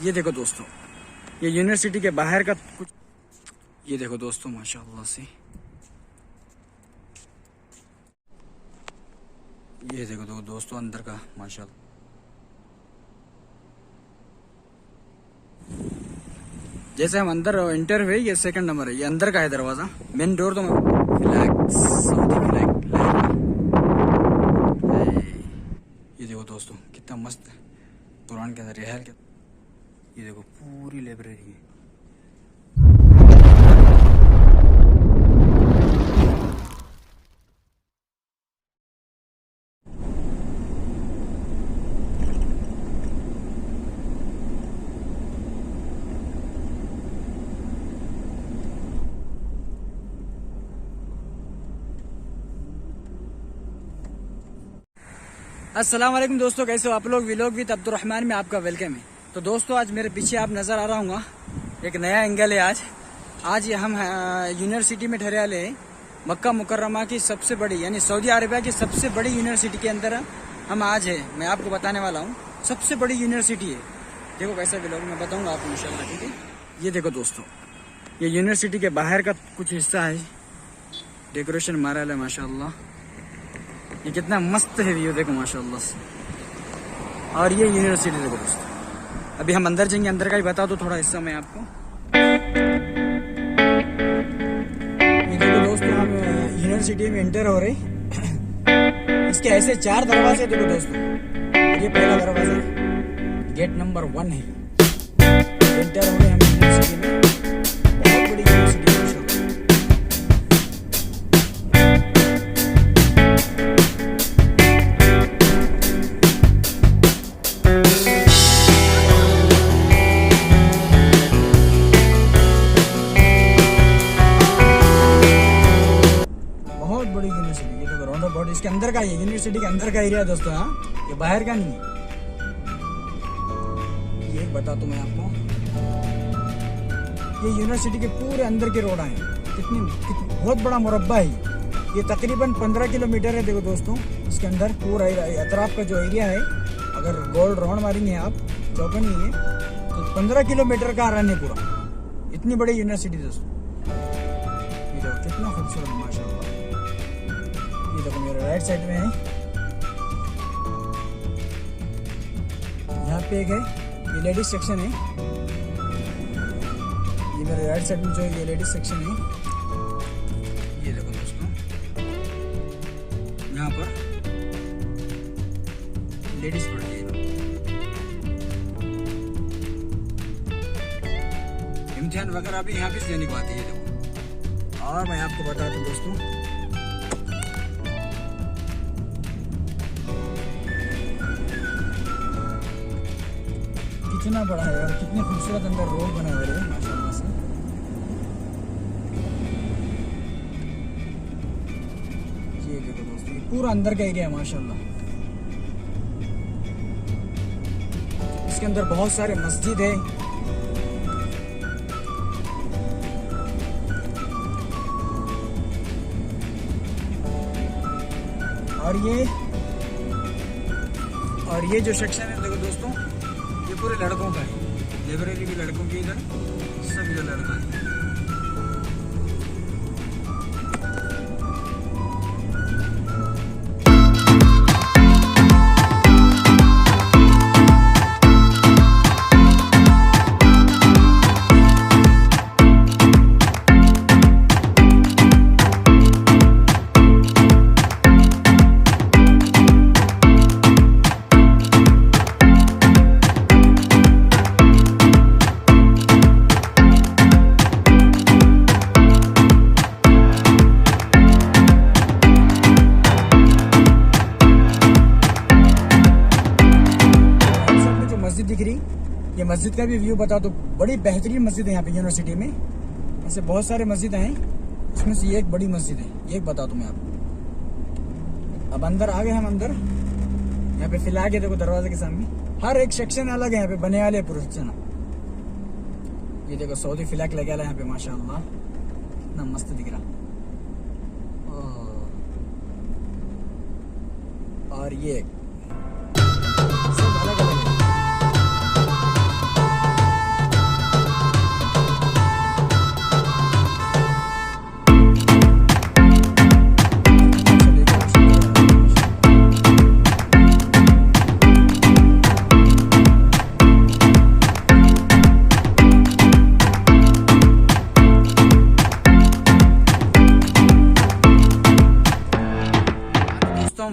ये देखो दोस्तों, ये यूनिवर्सिटी के बाहर का कुछ, ये देखो दोस्तों माशाअल्लाह से, ये देखो दोस्तों अंदर का माशाअल्लाह। जैसे हम अंदर इंटर हुए, ये सेकंड नंबर है, ये अंदर का है दरवाजा। मेन डोर तो फ्लैग, सऊदी फ्लैग। ये देखो दोस्तों कितना मस्त है कुरान के अंदर रिहाल के। ये देखो पूरी लाइब्रेरी है। अस्सलाम वालेकुम दोस्तों, कैसे हो आप लोग। व्लॉग विद अब्दुर्रहमान में आपका वेलकम है। तो दोस्तों आज मेरे पीछे आप नज़र आ रहा हूँ, एक नया एंगल है। आज हम यूनिवर्सिटी में ठहरे वाले हैं। मक्का मुकर्रमा की सबसे बड़ी यानी सऊदी अरेबिया की सबसे बड़ी यूनिवर्सिटी के अंदर हम आज है। मैं आपको बताने वाला हूँ, सबसे बड़ी यूनिवर्सिटी है। देखो कैसा व्लॉग मैं बताऊँगा आपको इंशाल्लाह, ठीक है। ये देखो दोस्तों, ये यूनिवर्सिटी के बाहर का कुछ हिस्सा है। डेकोरेशन मारा है माशाल्लाह। ये कितना मस्त है व्यू, देखो माशाल्लाह से। और ये यूनिवर्सिटी देखो दोस्तों। अभी हम अंदर जाएंगे, अंदर का ही बता दो थोड़ा हिस्सा मैं आपको। ये देखो दोस्तों, हम यूनिवर्सिटी में एंटर हो रहे। इसके ऐसे 4 दरवाजे देखो दोस्तों। ये पहला दरवाजा है, गेट नंबर 1 है। एंटर हो रहे हम यूनिवर्सिटी में। बहुत बड़ी यूनिवर्सिटी है। इसके अंदर का, ये यूनिवर्सिटी के अंदर का एरिया है दोस्तों। हाँ, ये बाहर का नहीं है। ये बता दूं मैं आपको, ये यूनिवर्सिटी के पूरे अंदर के रोड हैं। कितनी बहुत बड़ा मुरब्बा है ये। तकरीबन 15 किलोमीटर है। देखो दोस्तों, इसके अंदर पूरा अतराफ का जो एरिया है, अगर गोल राउंड मारेंगे आप, चौकन नहीं है तो 15 किलोमीटर का रन है पूरा। इतनी बड़ी यूनिवर्सिटी दोस्तों। ये देखो कितना खूबसूरत माशाल्लाह। ये देखो मेरे राइट साइड में है, यहाँ पे एक है, ये लेडीज सेक्शन है। ये मेरे राइट साइड में जो है ये लेडीज सेक्शन है। ये देखो दोस्तों, यहाँ पर लेडीज पढ़ती है। इम्तिहान वगैरह भी यहाँ पे देने को आती है। देखो, और मैं आपको बता दूं दोस्तों, कितना बड़ा है और कितने खूबसूरत अंदर रोड बने हुए हैं माशाल्लाह से। ये देखो दोस्तों, ये पूरा अंदर का एरिया है माशाल्लाह। इसके अंदर बहुत सारे मस्जिद है। और ये जो सेक्शन है देखो दोस्तों, ये पूरे लड़कों का है। लाइब्रेरी भी लड़कों की, इधर सब इधर लड़का है। दिख रही, ये मस्जिद का भी व्यू बता दो। बड़ी बेहतरीन मस्जिद है यहाँ पे यूनिवर्सिटी में। ऐसे बहुत सारे मस्जिद हैं, उसमें से ये एक बड़ी मस्जिद है। ये बता दूं मैं आपको। अब अंदर आ गए हम अंदर। यहाँ पे फ्लैग है देखो दरवाजे के सामने। हर एक सेक्शन अलग है यहाँ पे, बने वाले पूरे सेक्शन। ये देखो सऊदी फ्लैग लगा है यहाँ पे माशाअल्लाह, इतना मस्त दिख रहा। और ये सब अलग अलग है।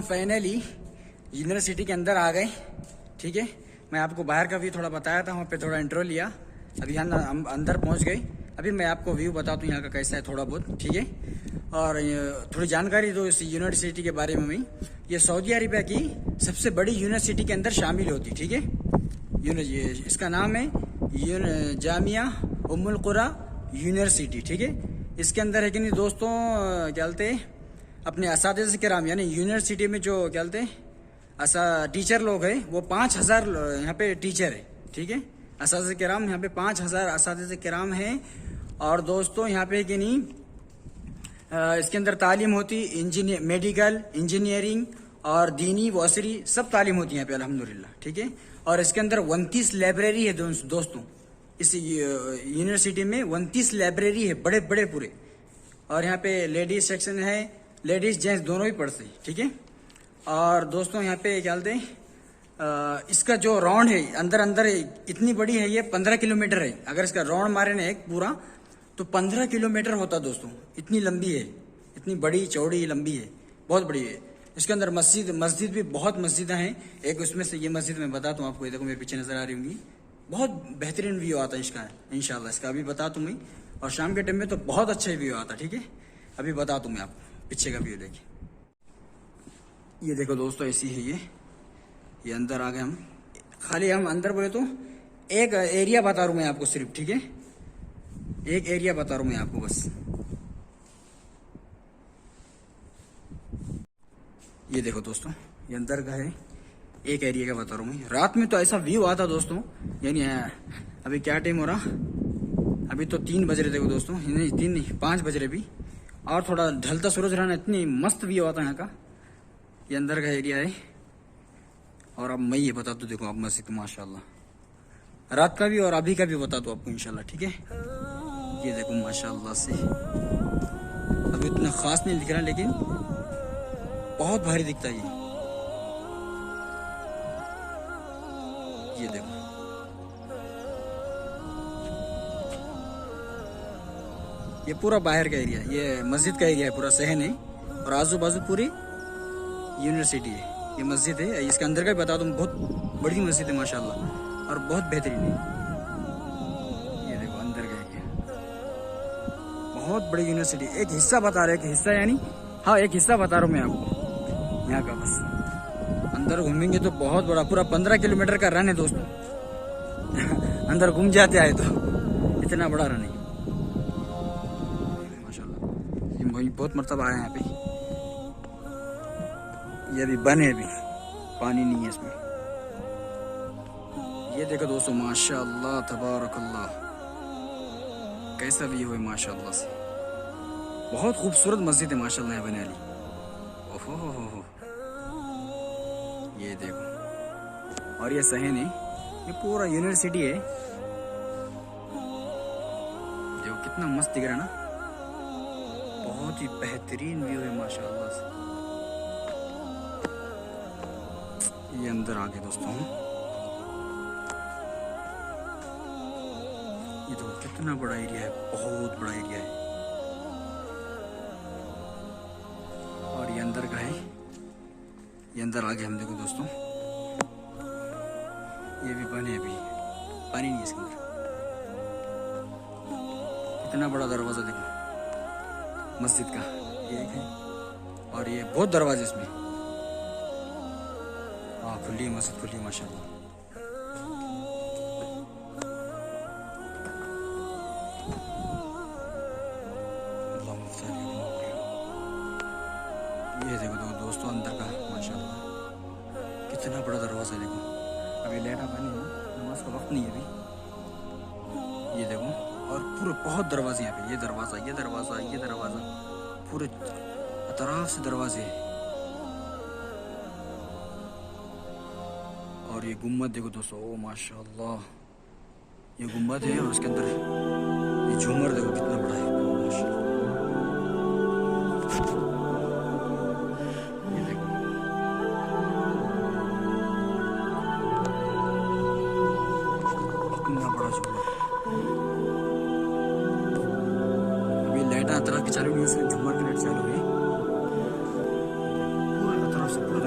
फाइनली यूनिवर्सिटी के अंदर आ गए। ठीक है, मैं आपको बाहर का व्यू थोड़ा बताया था, वहाँ पे थोड़ा इंट्रो लिया। अभी हम अंदर पहुँच गए। अभी मैं आपको व्यू बताता हूँ यहाँ का कैसा है थोड़ा बहुत। ठीक है, और थोड़ी जानकारी दो इस यूनिवर्सिटी के बारे में। ये सऊदी अरेबिया की सबसे बड़ी यूनिवर्सिटी के अंदर शामिल होती। ठीक है, इसका नाम है जामिया उम्मुल कुरा यूनिवर्सिटी। ठीक है, इसके अंदर है कि नहीं दोस्तों, क्या बोलते हैं अपने असातिज़े किराम, यानी यूनिवर्सिटी में जो क्या बोलते हैं टीचर लोग हैं, वो 5000 यहाँ पे टीचर है। ठीक है, असातिज़े किराम यहाँ पे 5000 असातिज़े किराम हैं। और दोस्तों यहाँ पे कि नहीं इसके अंदर तालीम होती मेडिकल, इंजीनियरिंग और दीनी वसरी सब तालीम होती है यहाँ पे अल्हम्दुलिल्लाह। ठीक है, और इसके अंदर 29 लाइब्रेरी है दोस्तों। इस यूनिवर्सिटी में 29 लाइब्रेरी है, बड़े बड़े पूरे। और यहाँ पे लेडीज सेक्शन है, लेडीज जेंट्स दोनों ही पढ़ते हैं। ठीक है, और दोस्तों यहाँ पे क्या बोलते हैं इसका जो राउंड है अंदर है, इतनी बड़ी है ये, 15 किलोमीटर है। अगर इसका राउंड मारे ना एक पूरा तो 15 किलोमीटर होता दोस्तों। इतनी लंबी है, इतनी बड़ी चौड़ी लंबी है, बहुत बड़ी है। इसके अंदर मस्जिद भी बहुत मस्जिदें हैं। एक उसमें से ये मस्जिद मैं बताता हूँ आपको, ये देखो मेरे पीछे नजर आ रही होंगी। बहुत बेहतरीन व्यू आता है इसका, इंशाल्लाह इसका अभी बता दूँ मैं। और शाम के टाइम में तो बहुत अच्छा व्यू आता है। ठीक है, अभी बता दूँ मैं आपको पीछे का व्यू। देखिए ये देखो दोस्तों, ऐसी है ये अंदर आ गए हम। खाली हम अंदर बोले तो एक एरिया बता रहा हूँ मैं आपको सिर्फ। ठीक है, एक एरिया बता रहा हूँ मैं आपको बस। ये देखो दोस्तों, ये अंदर का है, एक एरिया का बता रहा हूँ मैं। रात में तो ऐसा व्यू आता दोस्तों, यानी अभी क्या टाइम हो रहा, अभी तो 3 बज रहे। देखो दोस्तों, नहीं 3 नहीं 5 बज रहे अभी। और थोड़ा ढलता सूरज रहना, इतनी मस्त व्यू आता है यहाँ का। ये अंदर का एरिया है। और अब मैं ये बता दूँ, देखो आप मस्जिद माशाल्लाह रात का भी और अभी का भी बता दूँ आपको इंशाल्लाह। ठीक है, ये देखो माशाल्लाह से अभी इतना खास नहीं दिख रहा, लेकिन बहुत भारी दिखता है ये देखो। ये पूरा बाहर का एरिया, ये मस्जिद का एरिया है, पूरा सहन है। और आजू बाजू पूरी यूनिवर्सिटी है। ये मस्जिद है, इसके अंदर का भी बता दूं, बहुत बड़ी मस्जिद है माशाल्लाह, और बहुत बेहतरीन है। ये देखो अंदर का एरिया, बहुत बड़ी यूनिवर्सिटी। एक हिस्सा बता रहे, एक हिस्सा यानी हाँ एक हिस्सा बता रहा हूँ मैं आपको यहाँ का। बस अंदर घूमेंगे तो बहुत बड़ा, पूरा 15 किलोमीटर का रन है दोस्तों। अंदर घूम जाते आए तो इतना बड़ा रन है माशाल्लाह। ये बहुत मरतबा आया यहाँ पे। ये अभी बंद है, अभी पानी नहीं है इसमें। ये देखो दोस्तों माशाल्लाह तबारकल्लाह, कैसा व्यू है माशाल्लाह से। बहुत खूबसूरत मस्जिद है माशाल्लाह यहाँ बने वाली। ओहो, ये देखो। और ये सहन है, ये पूरा यूनिवर्सिटी है। देखो कितना मस्त दिख रहा है ना, बहुत ही बेहतरीन व्यू है माशाल्लाह से। ये अंदर आ गए दोस्तों। ये तो कितना बड़ा एरिया है, बहुत बड़ा एरिया है। और ये अंदर का है, ये अंदर आ गए हम। देखो दोस्तों, ये भी बने, अभी पानी नहीं है इसके अंदर। कितना बड़ा दरवाजा देखो मस्जिद का, ये है। और ये बहुत दरवाजे इसमें। हाँ खुली मस्जिद, खुली माशाल्लाह। ये देखो दोस्तों अंदर का माशाल्लाह, कितना बड़ा दरवाजा है। देखो अभी लेटा पानी है, नमाज का वक्त नहीं है अभी। ये देखो, और पूरे बहुत दरवाजे यहाँ पे। ये दरवाजा, ये दरवाजा, ये दरवाजा, पूरे तरफ से दरवाजे हैं। और ये गुम्बद देखो दोस्तों, ओ माशाल्लाह, ये गुम्बद है। और उसके अंदर ये झूमर देखो कितना बड़ा है माशाल्लाह। ये देखो कितना बड़ा झूमर। अभी लाइट तरफ की चालू नहीं है, झूमर की लाइट चालू है। पूरा तरफ से पूरा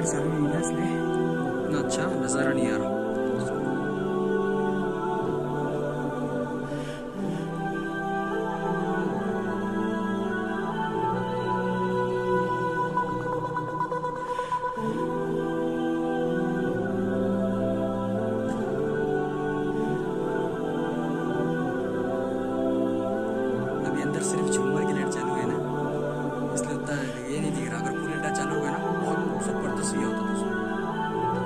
लाइट चालू नहीं है इसलिए इतना अच्छा नज़ारा नहीं आ रहा। अभी अंदर सिर्फ झूमर की लाइट चालू है ना, इसलिए उतना ये नहीं दिख रहा। अगर पूरी लाइट चालू होगा ना बहुत जबरदस्त व्यू होता दोस्तों।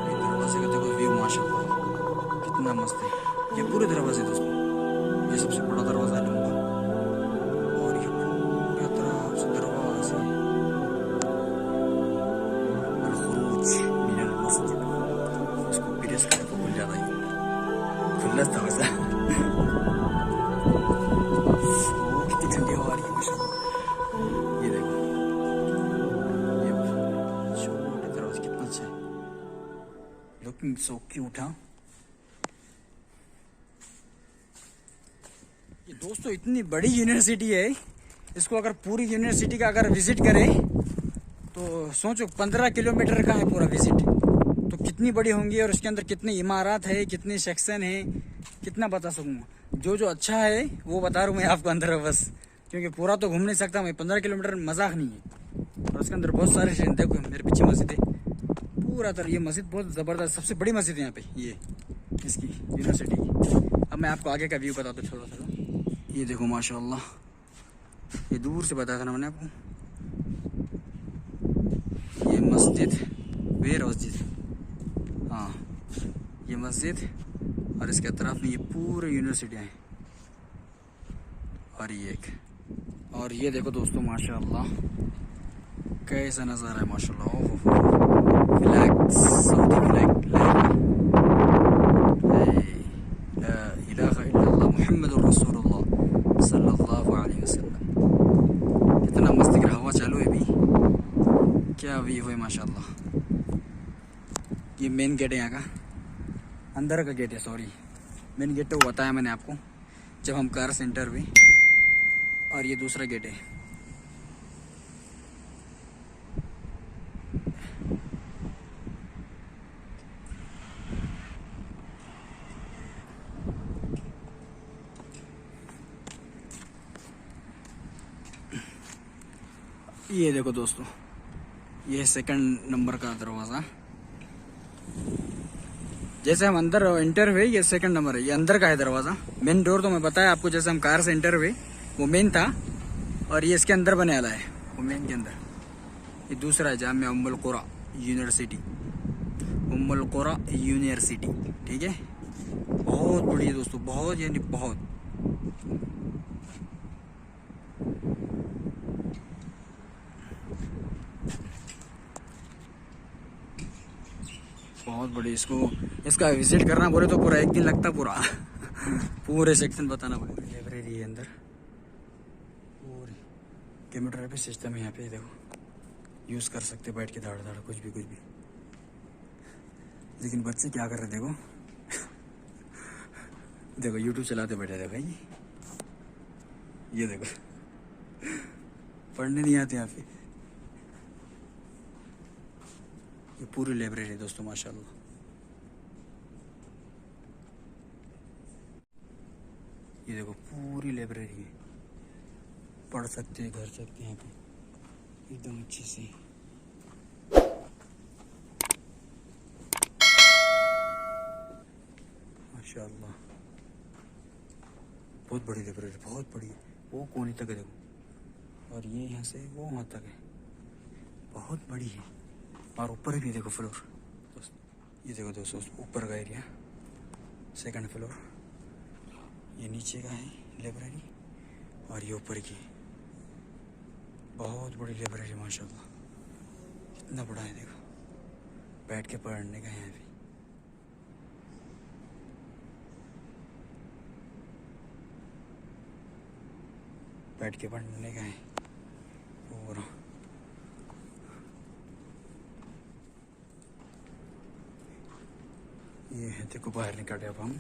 ये दरवाजे का देखो व्यू माशाल्लाह कितना मस्त है। ये पूरे दरवाजे दोस्तों, ये सबसे बड़ा दरवाजा है लंबा, और ये पूरे तरफ से दरवाजे अल-खुरूज मिनल मस्जिद, इसको प्रेस करें तो खुल जाता है, खुला दरवाजा। कितनी ठंडी हवा आ रही है माशाल्लाह। ये देखो ये छोटे दरवाजे कितना अच्छा है, लुकिंग सो क्यूट। हाँ ये दोस्तों इतनी बड़ी यूनिवर्सिटी है, इसको अगर पूरी यूनिवर्सिटी का अगर विजिट करें तो सोचो 15 किलोमीटर का है पूरा विजिट, तो कितनी बड़ी होंगी और उसके अंदर कितनी इमारत है, कितने सेक्शन है, कितना बता सकूँगा। जो अच्छा है वो बता रहा हूँ मैं आपको अंदर बस, क्योंकि पूरा तो घूम नहीं सकता मैं। 15 किलोमीटर मजाक नहीं है। और उसके अंदर बहुत सारे शहर, देखो मेरे पीछे मस्जिद है पूरा तरह। ये मस्जिद बहुत ज़बरदस्त, सबसे बड़ी मस्जिद है यहाँ पे ये इसकी यूनिवर्सिटी की। अब मैं आपको आगे का व्यू बताता हूँ थोड़ा थोड़ा। ये देखो माशाल्लाह, ये दूर से बताया था ना मैंने आपको। ये मस्जिद, वेर मस्जिद, हाँ ये मस्जिद, और इसके अतराफ में ये पूरे यूनिवर्सिटियाँ हैं। और ये एक, और ये देखो दोस्तों माशाल्लाह कैसा नज़ारा है माशाल्लाह। ओह फ्लैग, सऊदी फ्लैग, ला इलाहा इल्लल्लाह मुहम्मदुर रसूलुल्लाह सल्लल्लाहु अलैहि वसल्लम। इतना मस्त दिख रहा, हवा चालू है अभी, क्या व्यू है माशाल्लाह। ये मेन गेट है यहाँ का, अंदर का गेट है, सॉरी मेन गेट तो बताया मैंने आपको जब हम कार सेंटर हुए। और ये दूसरा गेट है। ये देखो दोस्तों, ये सेकंड नंबर का दरवाज़ा। जैसे हम अंदर एंटर हुए, ये सेकंड नंबर है, ये अंदर का है दरवाज़ा। मेन डोर तो मैं बताया आपको, जैसे हम कार से एंटर हुए वो मेन था, और ये इसके अंदर बने वाला है वो मेन के अंदर। ये दूसरा है जामिया उम्मुल कुरा यूनिवर्सिटी, उम्मुल कुरा यूनिवर्सिटी, ठीक है। बहुत बड़ी है दोस्तों, बहुत यानी बहुत। बहुत बड़ी, इसका विजिट करना बोले तो पूरा एक दिन लगता पूरा पूरे सेक्शन बताना पड़ेगा। लाइब्रेरी है अंदर, पूरी कंप्यूटर पे सिस्टम है यहाँ पे, देखो यूज़ कर सकते बैठ के धाड़ धाड़ कुछ भी। लेकिन बच्चे क्या कर रहे देखो देखो यूट्यूब चलाते बैठे थे भाई, ये देखो पढ़ने नहीं आते यहाँ पे। ये पूरी लाइब्रेरी दोस्तों माशाल्लाह। ये देखो पूरी लाइब्रेरी है, पढ़ सकते हैं, घर सकते हैं यहाँ पे एकदम अच्छी सी। माशाल्लाह बहुत बड़ी लाइब्रेरी, बहुत बड़ी है। वो कोने तक है देखो, और ये यहाँ से वो वहाँ तक है, बहुत बड़ी है। और ऊपर भी देखो फ्लोर, ये देखो दोस्तों ऊपर का एरिया, सेकंड फ्लोर। ये नीचे का है लाइब्रेरी, और ये ऊपर की बहुत बड़ी लाइब्रेरी माशाल्लाह। कितना बड़ा है देखो, बैठ के पढ़ने का है। अभी बैठ के पढ़ने का है। और ये है देखो, बाहर निकले अब हम।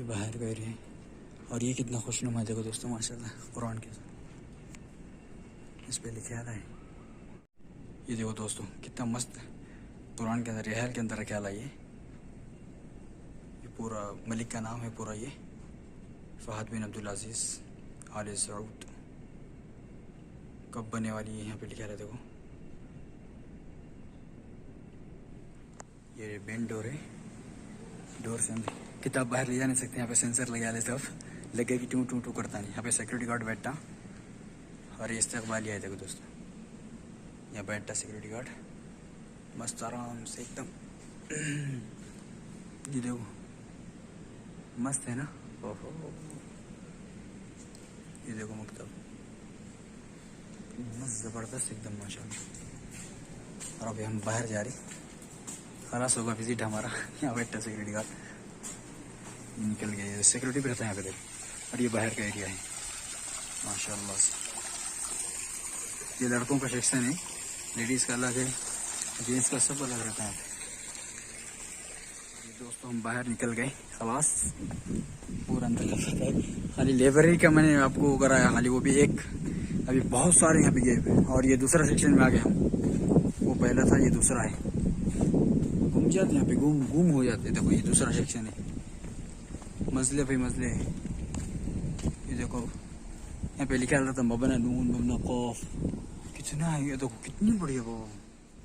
ये बाहर का एरिया है और ये कितना खुशनुमा है देखो दोस्तों माशाल्लाह कुरान के साथ इस पे लिखा है। ये देखो दोस्तों कितना मस्त कुरान के अंदर रहल के अंदर रखा है। ये पूरा मलिक का नाम है पूरा। ये फहद बिन अब्दुल अजीज़ आले सऊद कब बनने वाली है यहाँ पे लिखा है। देखो ये मेन डोर है। डोर से हम किताब बाहर ले जा नहीं सकते। यहाँ पे सेंसर लगा ले सब लगे कि टू टू टू करता नहीं। यहाँ पे सिक्योरिटी गार्ड बैठता और ये इस्तकबाल है। देखो दोस्तों यहाँ बैठता सिक्योरिटी गार्ड मस्त आराम से एकदम। ये देखो मस्त है ना। ओहो ये देखो मकतब मस्त ज़बरदस्त एकदम माशाल्लाह। और अभी हम बाहर जा रहे खलास होगा विजिट हमारा। यहाँ बैठा सिक्योरिटी गार्ड निकल गए। सिक्योरिटी भी रहता है यहाँ पे। और ये बाहर का एरिया है माशाल्लाह से। ये लड़कों का सेक्शन है, लेडीज़ का अलग है, जेंट्स का सब अलग रहता है। दोस्तों हम बाहर निकल गए खलास पूरा अंदर लगा है। खाली लाइब्रेरी का मैंने आपको कराया खाली, वो भी एक। अभी बहुत सारे यहाँ पे गए और ये दूसरा सेक्शन में आ गए हम। वो पहला था, ये दूसरा है। घूम जाते यहाँ पे घूम हो जाते। देखो ये दूसरा सेक्शन है। मसले भाई मसले ये देखो यहाँ पे लिखा रहता मबना नून मबना कौफ कितना है। ये देखो कितनी बढ़िया वो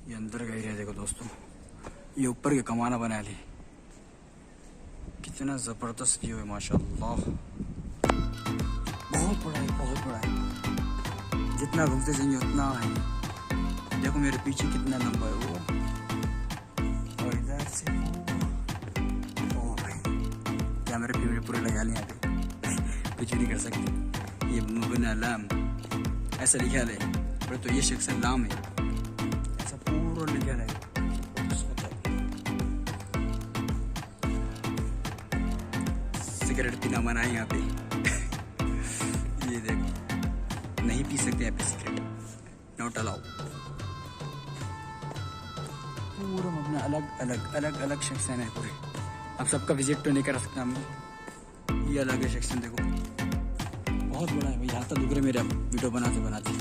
ये अंदर का एरिया देखो दोस्तों। ये ऊपर के कमाना बना ले कितना ज़बरदस्त व्यू है माशाल्लाह। बहुत बड़ा है बहुत बड़ा है। जितना घूमते जाएंगे उतना है। देखो मेरे पीछे कितना लंबा है वो। और इधर से ओ भाई क्या मेरे पीछे पूरे लगा लिया कुछ नहीं कर सकते। ये मुबना लाम ऐसा लिखा है पर तो ये शख्स लाम है ऐसा पूरा लिखा है। सिगरेट पीना मना है यहाँ पे। ये देखो नहीं पी सकते यहाँ पे सिगरेट, नॉट अलाउ। पूरा अपना अलग अलग अलग अलग सेक्शन है पूरे। अब सबका विजिट तो नहीं कर सकता हम। ये अलग है सेक्शन देखो बहुत बड़ा है भाई। हाथ तो दुख रहे मेरा वीडियो बनाते बनाते।